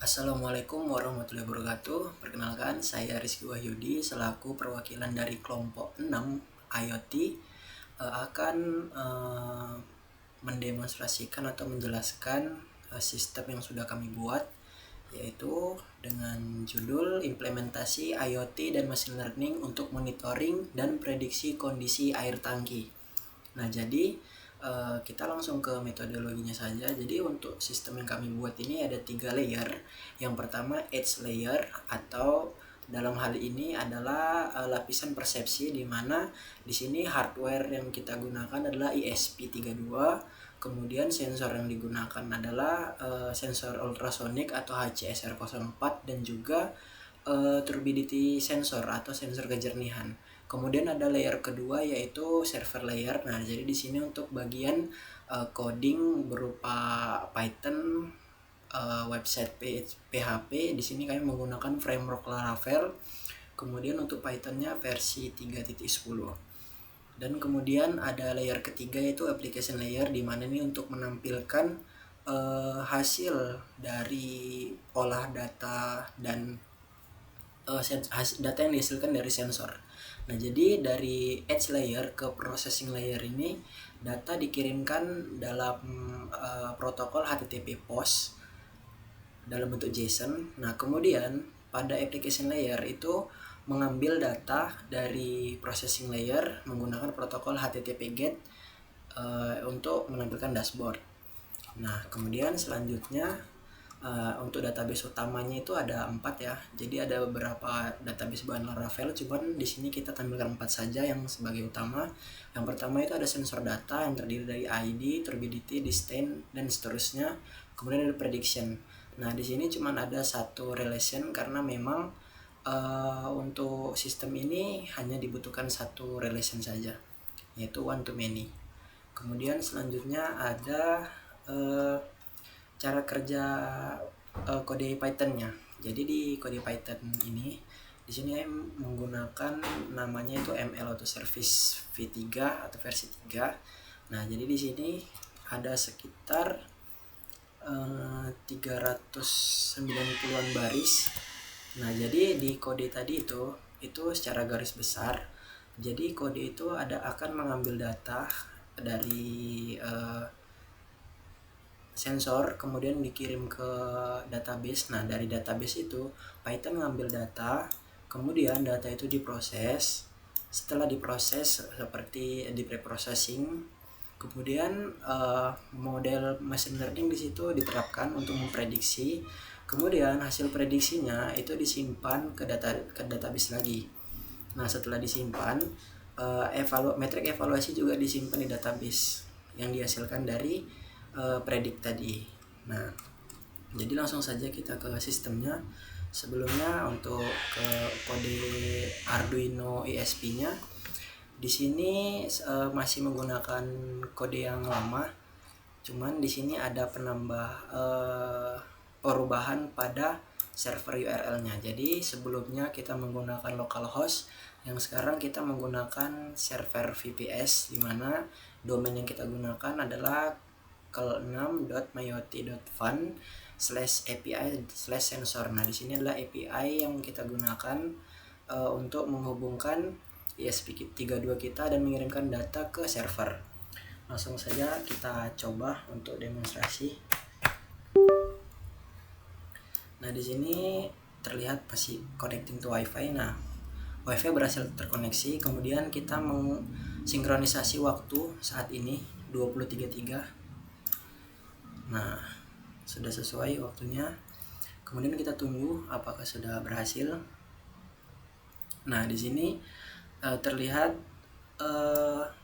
Assalamualaikum warahmatullahi wabarakatuh. Perkenalkan, saya Rizky Wahyudi selaku perwakilan dari kelompok 6 IoT akan mendemonstrasikan atau menjelaskan sistem yang sudah kami buat, yaitu dengan judul implementasi IoT dan machine learning untuk monitoring dan prediksi kondisi air tangki. Nah, jadi kita langsung ke metodologinya saja. Jadi untuk sistem yang kami buat ini ada 3 layer. Yang pertama edge layer, atau dalam hal ini adalah lapisan persepsi, di mana di sini hardware yang kita gunakan adalah ESP32. Kemudian sensor yang digunakan adalah sensor ultrasonic atau HCSR04, dan juga turbidity sensor atau sensor kejernihan. Kemudian ada layer kedua yaitu server layer. Nah, jadi di sini untuk bagian coding berupa Python, website PHP. Di sini kami menggunakan framework Laravel. Kemudian untuk Pythonnya versi 3.10. Dan kemudian ada layer ketiga yaitu application layer, di mana ini untuk menampilkan hasil dari olah data dan data yang dihasilkan dari sensor. Nah, jadi dari edge layer ke processing layer ini data dikirimkan dalam protokol HTTP POST dalam bentuk JSON. Nah, kemudian pada application layer itu mengambil data dari processing layer menggunakan protokol HTTP GET untuk menampilkan dashboard. Nah, kemudian selanjutnya untuk database utamanya itu ada 4 ya. Jadi ada beberapa database bahan Laravel, cuman di sini kita tampilkan 4 saja yang sebagai utama. Yang pertama itu ada sensor data yang terdiri dari ID, turbidity, distance, dan seterusnya. Kemudian ada prediction. Nah, di sini cuma ada satu relation karena memang untuk sistem ini hanya dibutuhkan satu relation saja, yaitu one to many. Kemudian selanjutnya ada cara kerja kode Python-nya. Jadi di kode Python ini di sini menggunakan namanya itu ML Auto Service V3 atau versi 3. Nah, jadi di sini ada sekitar 390-an baris. Nah, jadi di kode tadi itu secara garis besar, jadi kode itu akan mengambil data dari sensor, kemudian dikirim ke database. Nah, dari database itu Python ngambil data, kemudian data itu diproses. Setelah diproses seperti di preprocessing, kemudian model machine learning di situ diterapkan untuk memprediksi. Kemudian hasil prediksinya itu disimpan ke database lagi. Nah, setelah disimpan, metrik evaluasi juga disimpan di database yang dihasilkan dari predik tadi. Nah, jadi langsung saja kita ke sistemnya. Sebelumnya untuk ke kode Arduino ESP-nya, di sini masih menggunakan kode yang lama. Cuman di sini ada perubahan pada server URL-nya. Jadi sebelumnya kita menggunakan localhost, yang sekarang kita menggunakan server VPS, di mana domain yang kita gunakan adalah kel6.myot.fun/API/sensor. Nah, di sini adalah API yang kita gunakan untuk menghubungkan ESP32 kita dan mengirimkan data ke server. Langsung saja kita coba untuk demonstrasi. Nah, di sini terlihat pasti connecting to WiFi. Nah, WiFi berhasil terkoneksi. Kemudian kita mensinkronisasi waktu saat ini 20.33. Nah, sudah sesuai waktunya. Kemudian kita tunggu apakah sudah berhasil. Nah, di sini terlihat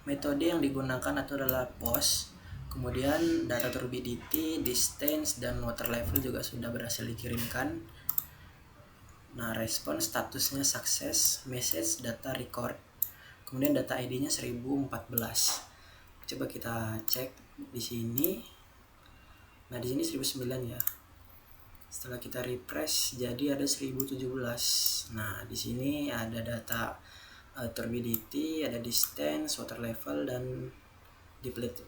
metode yang digunakan adalah POST. Kemudian data turbidity, distance, dan water level juga sudah berhasil dikirimkan. Nah, respon statusnya sukses, message data record. Kemudian data ID-nya 1014. Coba kita cek di sini. Nah, di sini 1009 ya. Setelah kita refresh jadi ada 1017. Nah, di sini ada data turbidity, ada distance, water level, dan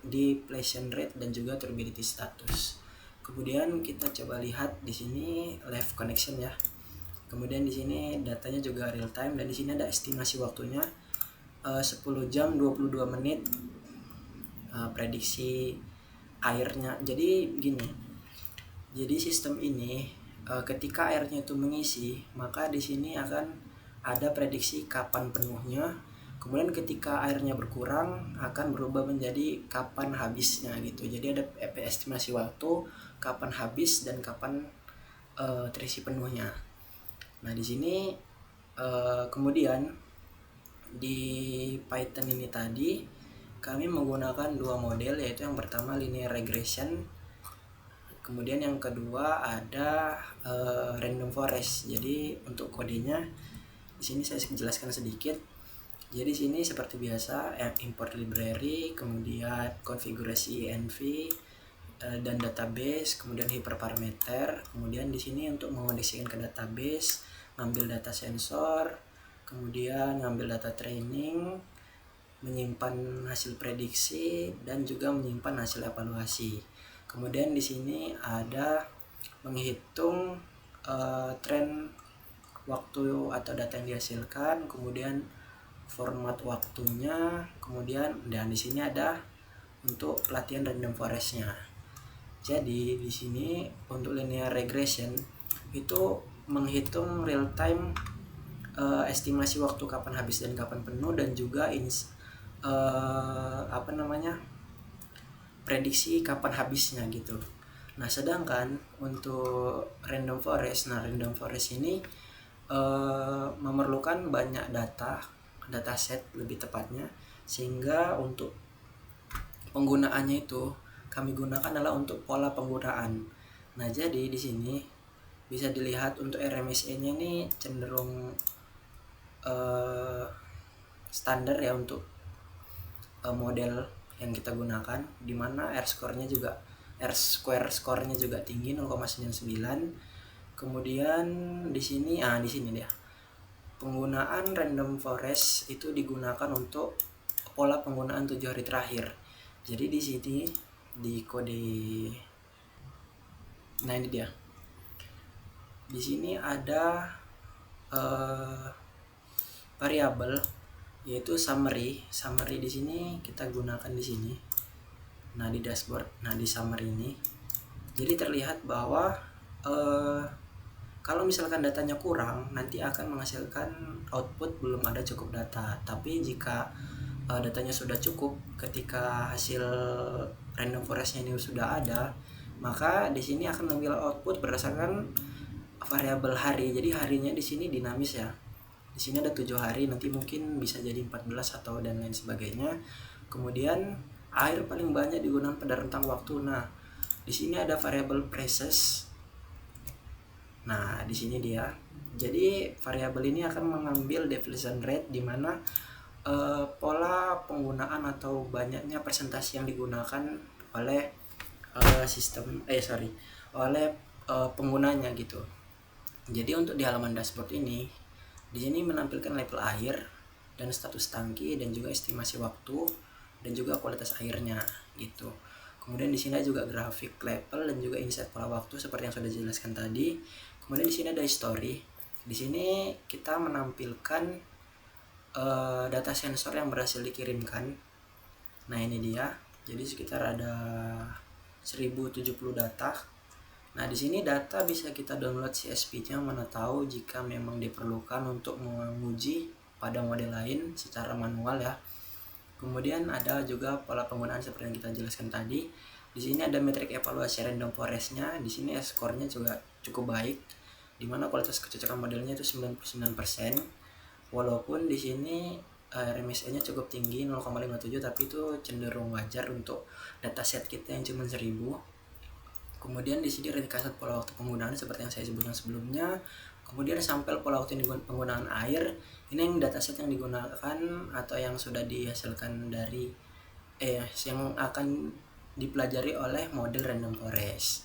depletion rate, dan juga turbidity status. Kemudian kita coba lihat di sini live connection ya. Kemudian di sini datanya juga real time, dan di sini ada estimasi waktunya 10 jam 22 menit prediksi airnya. Jadi gini. Jadi sistem ini ketika airnya itu mengisi, maka di sini akan ada prediksi kapan penuhnya. Kemudian ketika airnya berkurang akan berubah menjadi kapan habisnya gitu. Jadi ada estimasi waktu kapan habis dan kapan terisi penuhnya. Nah di sini kemudian di Python ini tadi kami menggunakan dua model, yaitu yang pertama linear regression, kemudian yang kedua ada random forest. Jadi untuk kodenya di sini saya jelaskan sedikit. Jadi sini seperti biasa import library, kemudian konfigurasi env dan database, kemudian hyperparameter. Kemudian di sini untuk mengoneksikan ke database, ngambil data sensor, kemudian ngambil data training, menyimpan hasil prediksi, dan juga menyimpan hasil evaluasi. Kemudian di sini ada menghitung tren waktu atau data yang dihasilkan, kemudian format waktunya, kemudian dan di sini ada untuk pelatihan random forestnya. Jadi di sini untuk linear regression itu menghitung real time estimasi waktu kapan habis dan kapan penuh, dan juga prediksi kapan habisnya gitu. Nah sedangkan untuk random forest, random forest ini memerlukan banyak dataset lebih tepatnya, sehingga untuk penggunaannya itu kami gunakan adalah untuk pola penggunaan. Nah jadi di sini bisa dilihat untuk RMSE-nya ini cenderung standar ya untuk model yang kita gunakan, dimana R square score-nya juga tinggi 0,99. Kemudian di sini dia. Penggunaan random forest itu digunakan untuk pola penggunaan 7 hari terakhir. Jadi di sini di kode, nah ini dia. Di sini ada variabel yaitu summary. Summary di sini kita gunakan di sini. Nah di dashboard, di summary ini, jadi terlihat bahwa kalau misalkan datanya kurang, nanti akan menghasilkan output belum ada cukup data. Tapi jika datanya sudah cukup, ketika hasil random forestnya ini sudah ada, maka di sini akan mengambil output berdasarkan variabel hari. Jadi harinya di sini dinamis ya. Di sini ada 7 hari, nanti mungkin bisa jadi 14 atau dan lain sebagainya. Kemudian air paling banyak digunakan pada rentang waktu. Nah, di sini ada variabel process. Nah, di sini dia. Jadi variabel ini akan mengambil depletion rate, di mana pola penggunaan atau banyaknya persentase yang digunakan oleh penggunanya gitu. Jadi untuk di halaman dashboard ini, di sini menampilkan level air dan status tangki, dan juga estimasi waktu dan juga kualitas airnya gitu. Kemudian di sini juga grafik level dan juga insight pola waktu seperti yang sudah dijelaskan tadi. Kemudian di sini ada history. Di sini kita menampilkan data sensor yang berhasil dikirimkan. Nah ini dia. Jadi sekitar ada 1070 data. Nah di sini data bisa kita download CSV-nya, mana tahu jika memang diperlukan untuk menguji pada model lain secara manual ya. Kemudian ada juga pola penggunaan seperti yang kita jelaskan tadi. Di sini ada metrik evaluasi random forest-nya. Di sini skornya juga cukup baik, di mana kualitas kecocokan modelnya itu 99%. Walaupun di sini RMSE-nya cukup tinggi 0,57, tapi itu cenderung wajar untuk dataset kita yang cuma 1000. Kemudian di sini ringkasan pola waktu penggunaan seperti yang saya sebutkan sebelumnya. Kemudian sampel pola waktu penggunaan air. Ini yang dataset yang digunakan atau yang sudah dihasilkan dari yang akan dipelajari oleh model random forest.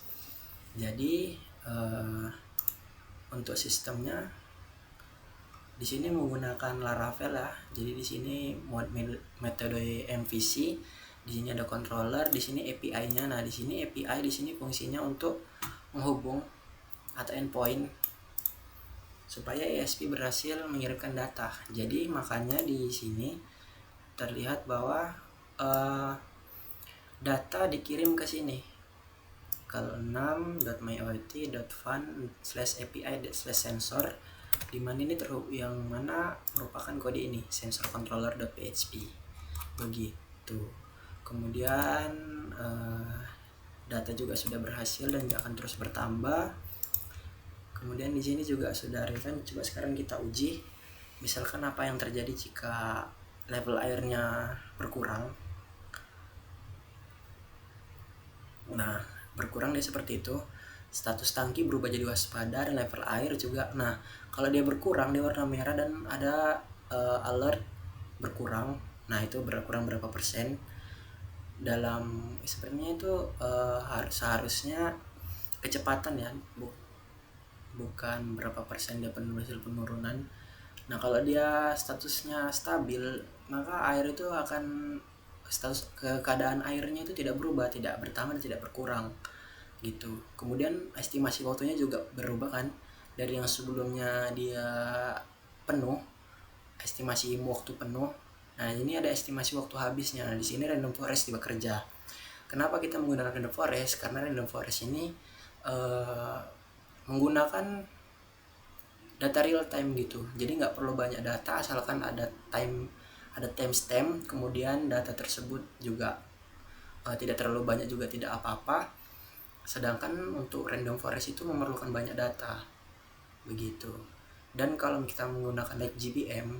Jadi untuk sistemnya di sini menggunakan Laravel ya. Jadi di sini metode MVC, Di sini ada controller, di sini API-nya. Nah, di sini API di sini fungsinya untuk menghubung atau endpoint supaya ESP berhasil mengirimkan data. Jadi makanya di sini terlihat bahwa data dikirim ke sini ke 6.myiot.fun/api/sensor, dimana ini yang mana merupakan kode ini sensor controller.php begitu. Kemudian data juga sudah berhasil dan akan terus bertambah. Kemudian di sini juga sudah real time. Coba sekarang kita uji, misalkan apa yang terjadi jika level airnya berkurang. Nah, berkurang dia seperti itu. Status tangki berubah jadi waspada dan level air juga. Nah, kalau dia berkurang dia warna merah dan ada alert berkurang. Nah, itu berkurang berapa persen. Dalam sebenarnya itu seharusnya kecepatan ya, bukan berapa persen dia hasil penurunan. Nah, kalau dia statusnya stabil, maka air itu akan status keadaan airnya itu tidak berubah, tidak bertambah, tidak berkurang gitu. Kemudian estimasi waktunya juga berubah kan, dari yang sebelumnya dia penuh, estimasi waktu penuh. Nah, ini ada estimasi waktu habisnya. Nah, di sini random forest bekerja. Kenapa kita menggunakan random forest? Karena random forest ini menggunakan data real time gitu. Jadi nggak perlu banyak data, asalkan ada timestamp, kemudian data tersebut juga tidak terlalu banyak juga tidak apa-apa. Sedangkan untuk random forest itu memerlukan banyak data begitu. Dan kalau kita menggunakan like GBM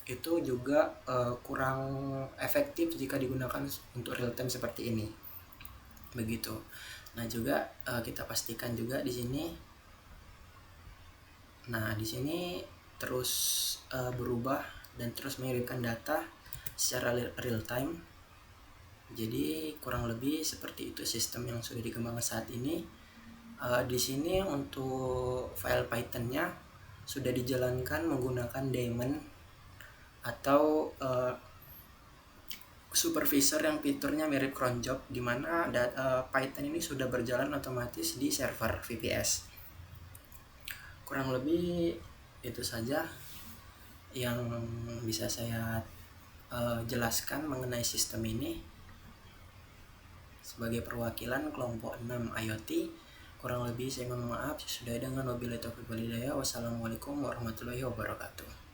itu juga kurang efektif jika digunakan untuk real time seperti ini begitu. Nah, juga kita pastikan juga di sini. Nah, di sini terus berubah dan terus mengirimkan data secara real time. Jadi kurang lebih seperti itu sistem yang sudah dikembangkan saat ini. Di sini untuk file Python-nya sudah dijalankan menggunakan daemon atau supervisor yang fiturnya mirip cron job, di mana Python ini sudah berjalan otomatis di server VPS. Kurang lebih itu saja yang bisa saya jelaskan mengenai sistem ini sebagai perwakilan kelompok 6 IoT. Kurang lebih saya mohon maaf. Sudah dengan wabillahi taufiq wal hidayah. Wassalamualaikum warahmatullahi wabarakatuh.